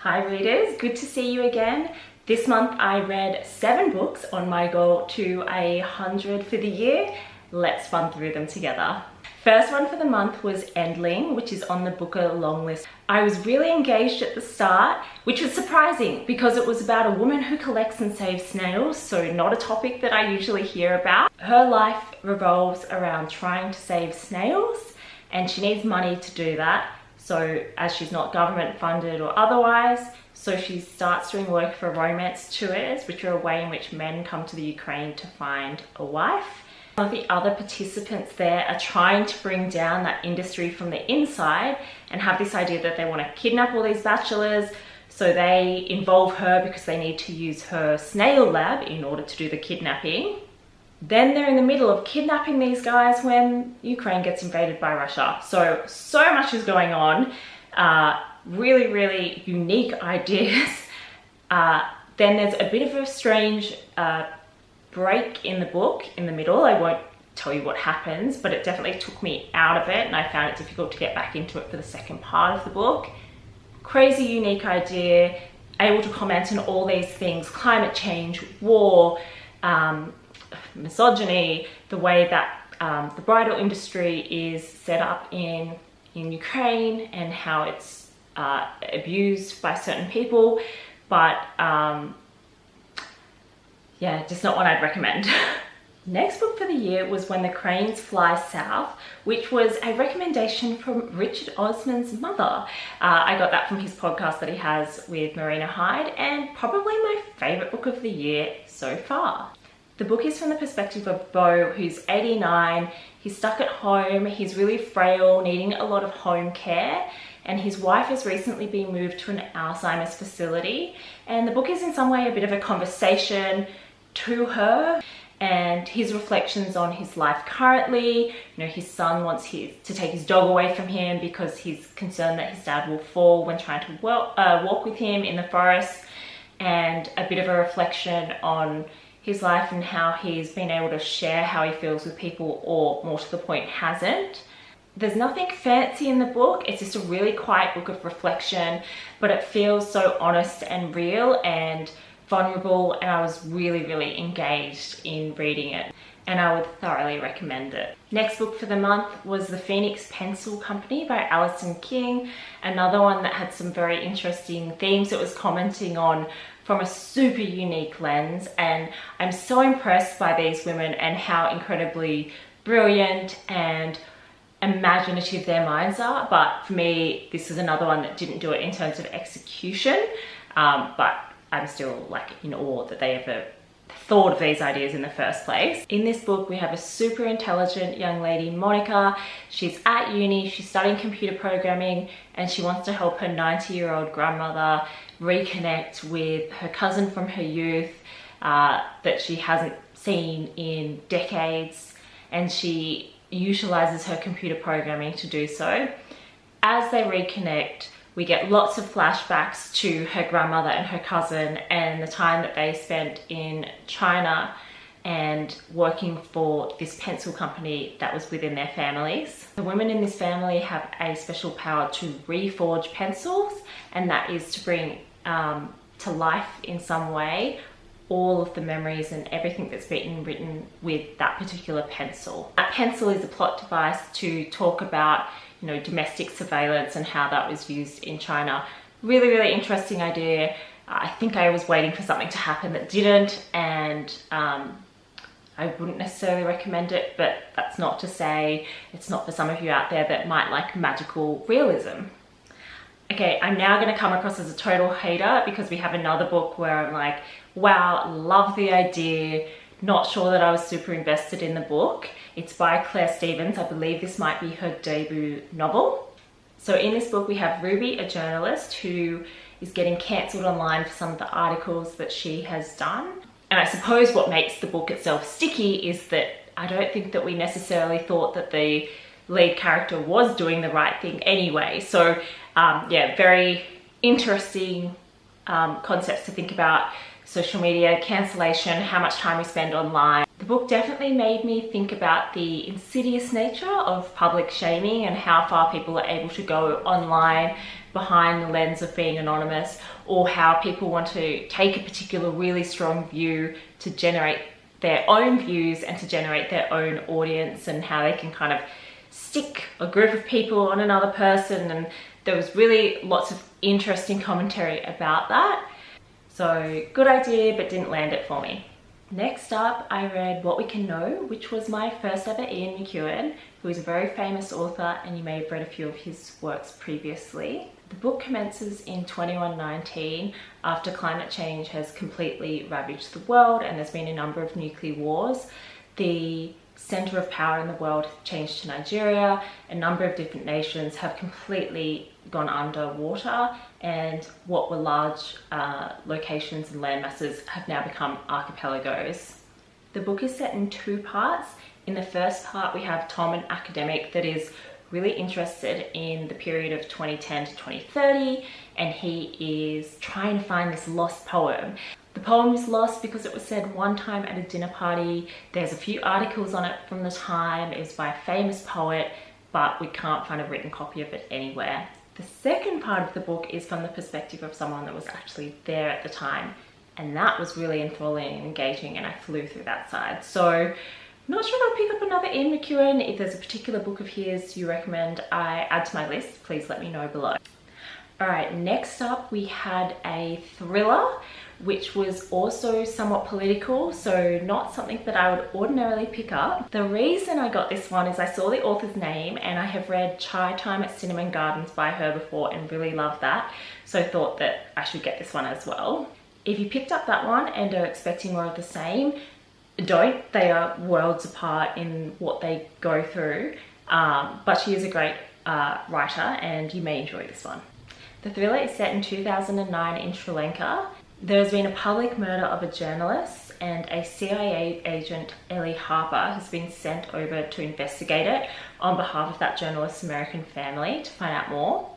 Hi readers, good to see you again. This month I read 7 books on my goal to 100 for the year. Let's run through them together. First one for the month was Endling, which is on the Booker long list. I was really engaged at the start, which was surprising because it was about a woman who collects and saves snails, so not a topic that I usually hear about. Her life revolves around trying to save snails, and she needs money to do that. So as she's not government funded or otherwise, so she starts doing work for romance tours, which are a way in which men come to the Ukraine to find a wife. Some of the other participants there are trying to bring down that industry from the inside and have this idea that they want to kidnap all these bachelors. So they involve her because they need to use her snail lab in order to do the kidnapping. Then they're in the middle of kidnapping these guys when Ukraine gets invaded by Russia. So much is going on. Really unique ideas. Then there's a bit of a strange break in the book in the middle. I won't tell you what happens, but it definitely took me out of it and I found it difficult to get back into it for the second part of the book. Crazy unique idea, able to comment on all these things: climate change, war, misogyny, the way that the bridal industry is set up in Ukraine and how it's abused by certain people, but yeah, just not one I'd recommend. Next book for the year was When the Cranes Fly South, which was a recommendation from Richard Osman's mother. I got that from his podcast that he has with Marina Hyde, and probably my favourite book of the year so far. The book is from the perspective of Beau, who's 89, he's stuck at home, he's really frail, needing a lot of home care, and his wife has recently been moved to an Alzheimer's facility. And the book is in some way a bit of a conversation to her and his reflections on his life currently. You know, his son wants to take his dog away from him because he's concerned that his dad will fall when trying to walk with him in the forest, and a bit of a reflection on his life and how he's been able to share how he feels with people, or more to the point, hasn't. There's nothing fancy in the book. It's just a really quiet book of reflection, but it feels so honest and real and vulnerable, and I was really engaged in reading it, and I would thoroughly recommend it. Next book for the month was The Phoenix Pencil Company by Alison King, another one that had some very interesting themes it was commenting on from a super unique lens, and I'm so impressed by these women and how incredibly brilliant and imaginative their minds are. But for me, this is another one that didn't do it in terms of execution, but I'm still like in awe that they ever thought of these ideas in the first place. In this book, we have a super intelligent young lady, Monica. She's at uni, she's studying computer programming, and she wants to help her 90-year-old grandmother reconnect with her cousin from her youth that she hasn't seen in decades, and she utilizes her computer programming to do so. As they reconnect, we get lots of flashbacks to her grandmother and her cousin and the time that they spent in China and working for this pencil company that was within their families. The women in this family have a special power to reforge pencils, and that is to bring to life in some way all of the memories and everything that's been written with that particular pencil. That pencil is a plot device to talk about, you know, domestic surveillance and how that was used in China. Really interesting idea. I think I was waiting for something to happen that didn't, and I wouldn't necessarily recommend it, but that's not to say it's not for some of you out there that might like magical realism. Okay, I'm now going to come across as a total hater because we have another book where I'm like, wow, love the idea, not sure that I was super invested in the book. It's by Claire Stevens. I believe this might be her debut novel. So in this book we have Ruby, a journalist who is getting cancelled online for some of the articles that she has done. And I suppose what makes the book itself sticky is that I don't think that we necessarily thought that the lead character was doing the right thing anyway. So yeah, very interesting concepts to think about: social media, cancellation, how much time we spend online. The book definitely made me think about the insidious nature of public shaming and how far people are able to go online behind the lens of being anonymous, or how people want to take a particular really strong view to generate their own views and to generate their own audience, and how they can kind of stick a group of people on another person. And there was really lots of interesting commentary about that. So good idea, but didn't land it for me. Next up, I read What We Can Know, which was my first ever Ian McEwan, who is a very famous author, and you may have read a few of his works previously. The book commences in 2119 after climate change has completely ravaged the world and there's been a number of nuclear wars. The center of power in the world changed to Nigeria. A number of different nations have completely gone underwater, and what were large locations and land masses have now become archipelagos. The book is set in 2 parts. In the first part, we have Tom, an academic that is really interested in the period of 2010 to 2030, and he is trying to find this lost poem. The poem is lost because it was said one time at a dinner party. There's a few articles on it from the time. It was by a famous poet, but we can't find a written copy of it anywhere. The second part of the book is from the perspective of someone that was actually there at the time, and that was really enthralling and engaging, and I flew through that side. So not sure if I'll pick up another Ian McEwan. If there's a particular book of his you recommend I add to my list, please let me know below. Alright, next up we had a thriller, which was also somewhat political, so not something that I would ordinarily pick up. The reason I got this one is I saw the author's name, and I have read Chai Time at Cinnamon Gardens by her before and really loved that, so thought that I should get this one as well. If you picked up that one and are expecting more of the same, don't. They are worlds apart in what they go through, but she is a great writer and you may enjoy this one. The thriller is set in 2009 in Sri Lanka. There's been a public murder of a journalist, and a CIA agent, Ellie Harper, has been sent over to investigate it on behalf of that journalist's American family to find out more.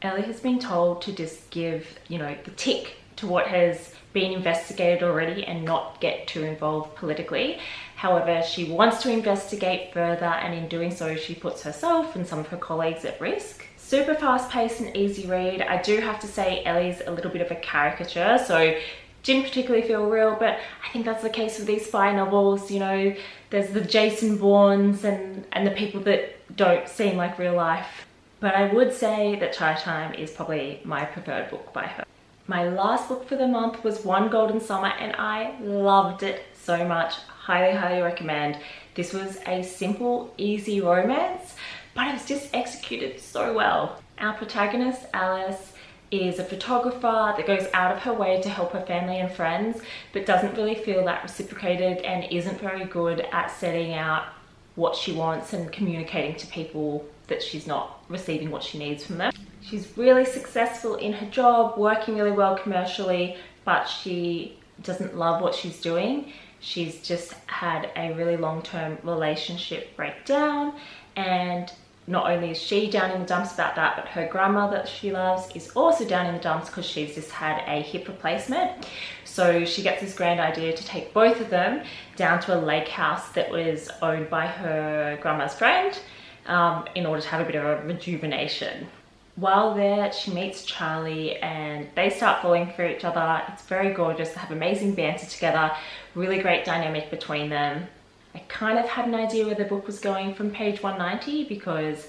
Ellie has been told to just give, the tick to what has been investigated already and not get too involved politically. However, she wants to investigate further, and in doing so, she puts herself and some of her colleagues at risk. Super fast paced and easy read. I do have to say Ellie's a little bit of a caricature, so didn't particularly feel real, but I think that's the case with these spy novels. There's the Jason Bournes and the people that don't seem like real life. But I would say that Chai Time is probably my preferred book by her. My last book for the month was One Golden Summer, and I loved it so much. Highly, highly recommend. This was a simple, easy romance, but it was just executed so well. Our protagonist, Alice, is a photographer that goes out of her way to help her family and friends, but doesn't really feel that reciprocated and isn't very good at setting out what she wants and communicating to people that she's not receiving what she needs from them. She's really successful in her job, working really well commercially, but she doesn't love what she's doing. She's just had a really long-term relationship breakdown, and not only is she down in the dumps about that, but her grandmother that she loves is also down in the dumps because she's just had a hip replacement. So she gets this grand idea to take both of them down to a lake house that was owned by her grandma's friend in order to have a bit of a rejuvenation. While there, she meets Charlie and they start falling for each other. It's very gorgeous. They have amazing banter together, really great dynamic between them. I kind of had an idea where the book was going from page 190 because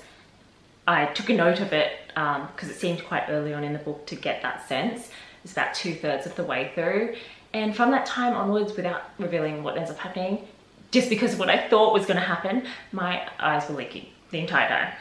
I took a note of it because it seemed quite early on in the book to get that sense. It's about 2/3 of the way through. And from that time onwards, without revealing what ends up happening, just because of what I thought was going to happen, my eyes were leaking the entire time.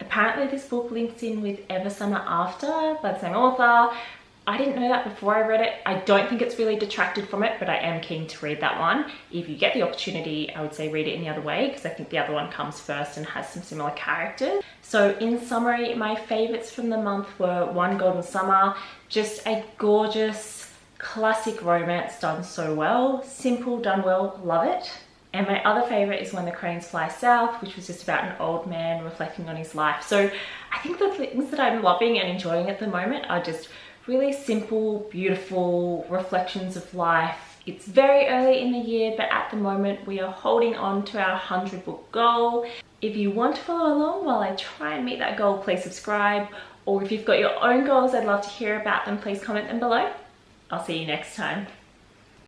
Apparently this book links in with Ever Summer After by the same author. I didn't know that before I read it. I don't think it's really detracted from it, but I am keen to read that one. If you get the opportunity, I would say read it in the other way because I think the other one comes first and has some similar characters. So in summary, my favorites from the month were One Golden Summer, just a gorgeous classic romance done so well. Simple, done well, love it. And my other favorite is When the Cranes Fly South, which was just about an old man reflecting on his life. So I think the things that I'm loving and enjoying at the moment are just really simple, beautiful reflections of life. It's very early in the year, but at the moment we are holding on to our 100 book goal. If you want to follow along while I try and meet that goal, please subscribe. Or if you've got your own goals, I'd love to hear about them. Please comment them below. I'll see you next time.